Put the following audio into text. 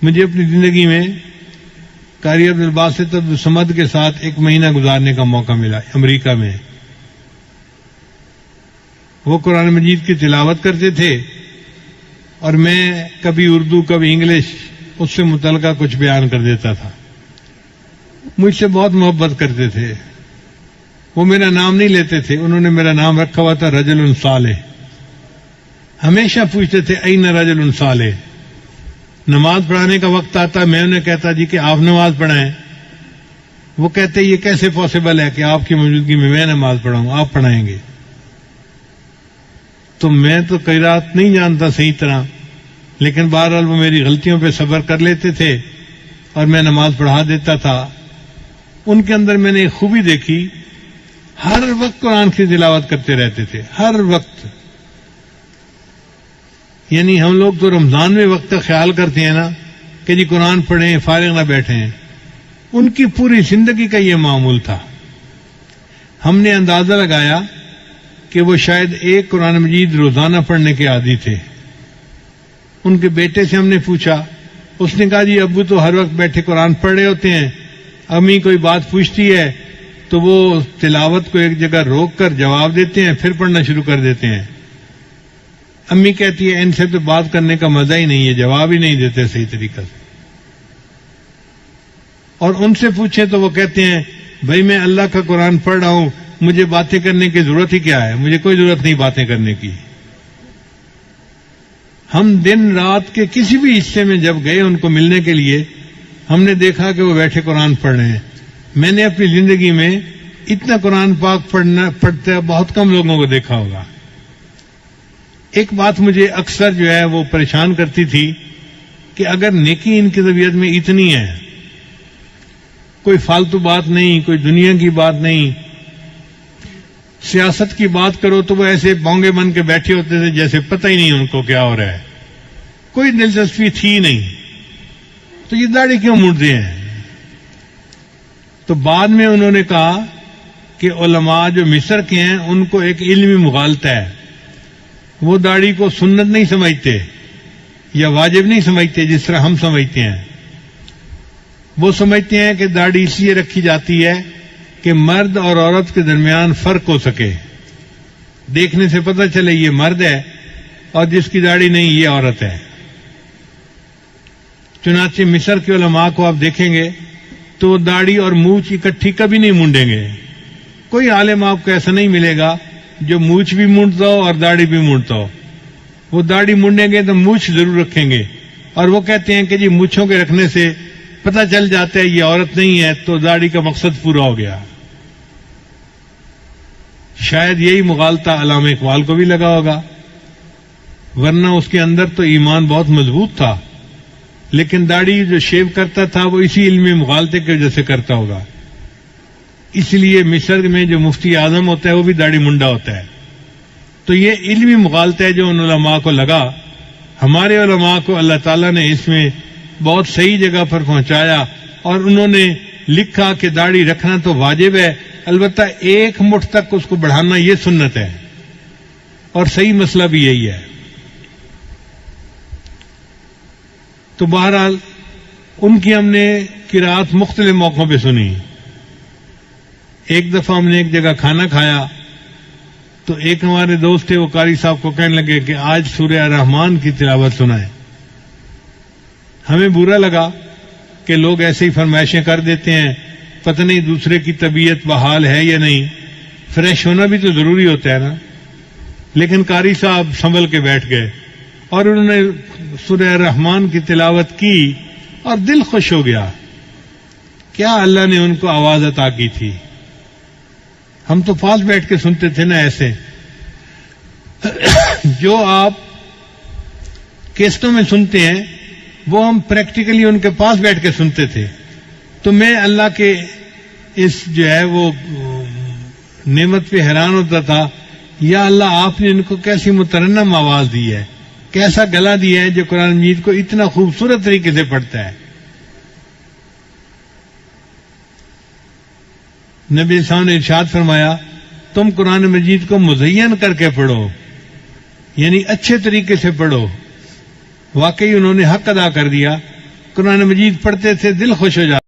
مجھے اپنی زندگی میں قاری عبدالباسط عبدالصمد کے ساتھ 1 مہینہ گزارنے کا موقع ملا امریکہ میں. وہ قرآن مجید کی تلاوت کرتے تھے اور میں کبھی اردو کبھی انگلش اس سے متعلقہ کچھ بیان کر دیتا تھا. مجھ سے بہت محبت کرتے تھے. وہ میرا نام نہیں لیتے تھے, انہوں نے میرا نام رکھا ہوا تھا رجل صالح. ہمیشہ پوچھتے تھے این رجل صالح. نماز پڑھانے کا وقت آتا, میں انہیں کہتا جی کہ آپ نماز پڑھائیں. وہ کہتے یہ کیسے پاسبل ہے کہ آپ کی موجودگی میں میں نماز پڑھاؤں, آپ پڑھائیں گے. تو میں تو قرات نہیں جانتا صحیح طرح, لیکن بہرحال وہ میری غلطیوں پہ صبر کر لیتے تھے اور میں نماز پڑھا دیتا تھا. ان کے اندر میں نے ایک خوبی دیکھی, ہر وقت قرآن کی تلاوت کرتے رہتے تھے, ہر وقت. یعنی ہم لوگ تو رمضان میں وقت کا خیال کرتے ہیں نا کہ جی قرآن پڑھیں فارغ نہ بیٹھیں. ان کی پوری زندگی کا یہ معمول تھا. ہم نے اندازہ لگایا کہ وہ شاید 1 قرآن مجید روزانہ پڑھنے کے عادی تھے. ان کے بیٹے سے ہم نے پوچھا, اس نے کہا جی ابو تو ہر وقت بیٹھے قرآن پڑھ رہے ہوتے ہیں, امی کوئی بات پوچھتی ہے تو وہ تلاوت کو ایک جگہ روک کر جواب دیتے ہیں, پھر پڑھنا شروع کر دیتے ہیں. امی کہتی ہے ان سے تو بات کرنے کا مزہ ہی نہیں ہے, جواب ہی نہیں دیتے صحیح طریقہ سے. اور ان سے پوچھیں تو وہ کہتے ہیں بھائی میں اللہ کا قرآن پڑھ رہا ہوں, مجھے باتیں کرنے کی ضرورت ہی کیا ہے, مجھے کوئی ضرورت نہیں باتیں کرنے کی. ہم دن رات کے کسی بھی حصے میں جب گئے ان کو ملنے کے لیے, ہم نے دیکھا کہ وہ بیٹھے قرآن پڑھ رہے ہیں. میں نے اپنی زندگی میں اتنا قرآن پاک پڑھتے بہت کم لوگوں کو دیکھا ہوگا. ایک بات مجھے اکثر جو ہے وہ پریشان کرتی تھی کہ اگر نیکی ان کی طبیعت میں اتنی ہے, کوئی فالتو بات نہیں, کوئی دنیا کی بات نہیں, سیاست کی بات کرو تو وہ ایسے بونگے بن کے بیٹھے ہوتے تھے جیسے پتہ ہی نہیں ان کو کیا ہو رہا ہے, کوئی دلچسپی تھی نہیں. تو یہ داڑھی کیوں مونڈتے ہیں؟ تو بعد میں انہوں نے کہا کہ علماء جو مصر کے ہیں ان کو ایک علمی مغالطہ ہے, وہ داڑھی کو سنت نہیں سمجھتے یا واجب نہیں سمجھتے جس طرح ہم سمجھتے ہیں. وہ سمجھتے ہیں کہ داڑھی اس لیے رکھی جاتی ہے کہ مرد اور عورت کے درمیان فرق ہو سکے, دیکھنے سے پتہ چلے یہ مرد ہے اور جس کی داڑھی نہیں یہ عورت ہے. چنانچہ مصر کے علماء کو آپ دیکھیں گے تو وہ داڑھی اور مونچھ اکٹھی کبھی نہیں مونڈیں گے. کوئی عالم آپ کو ایسا نہیں ملے گا جو مونچھ بھی مونڈتا ہو اور داڑھی بھی مونڈتا ہو. وہ داڑھی مونڈیں گے تو مونچھ ضرور رکھیں گے, اور وہ کہتے ہیں کہ جی مونچھوں کے رکھنے سے پتہ چل جاتا ہے یہ عورت نہیں ہے, تو داڑھی کا مقصد پورا ہو گیا. شاید یہی مغالطہ علامہ اقبال کو بھی لگا ہوگا, ورنہ اس کے اندر تو ایمان بہت مضبوط تھا, لیکن داڑھی جو شیو کرتا تھا وہ اسی علمی مغالطے کی وجہ سے کرتا ہوگا. اس لیے مصر میں جو مفتی اعظم ہوتا ہے وہ بھی داڑھی منڈا ہوتا ہے. تو یہ علمی مغالطہ ہے جو ان علماء کو لگا. ہمارے علماء کو اللہ تعالیٰ نے اس میں بہت صحیح جگہ پر پہنچایا, اور انہوں نے لکھا کہ داڑھی رکھنا تو واجب ہے, البتہ 1 مٹھ تک اس کو بڑھانا یہ سنت ہے, اور صحیح مسئلہ بھی یہی ہے. تو بہرحال ان کی ہم نے قرات مختلف موقعوں پہ سنی. ایک دفعہ ہم نے ایک جگہ کھانا کھایا تو ایک ہمارے دوست تھے, وہ قاری صاحب کو کہنے لگے کہ آج سورہ الرحمن کی تلاوت سنائیں. ہمیں برا لگا کہ لوگ ایسے ہی فرمائشیں کر دیتے ہیں, پتہ نہیں دوسرے کی طبیعت بحال ہے یا نہیں, فریش ہونا بھی تو ضروری ہوتا ہے نا. لیکن قاری صاحب سنبھل کے بیٹھ گئے اور انہوں نے سورہ الرحمن کی تلاوت کی اور دل خوش ہو گیا. کیا اللہ نے ان کو آواز عطا کی تھی. ہم تو پاس بیٹھ کے سنتے تھے نا ایسے. جو آپ کیسٹوں میں سنتے ہیں وہ ہم پریکٹیکلی ان کے پاس بیٹھ کے سنتے تھے. تو میں اللہ کے اس جو ہے وہ نعمت پہ حیران ہوتا تھا, یا اللہ آپ نے ان کو کیسی مترنم آواز دی ہے, کیسا گلا دیا ہے جو قرآن مجید کو اتنا خوبصورت طریقے سے پڑھتا ہے. نبی صاحب نے ارشاد فرمایا تم قرآن مجید کو مزین کر کے پڑھو, یعنی اچھے طریقے سے پڑھو. واقعی انہوں نے حق ادا کر دیا. قرآن مجید پڑھتے تھے دل خوش ہو جاتا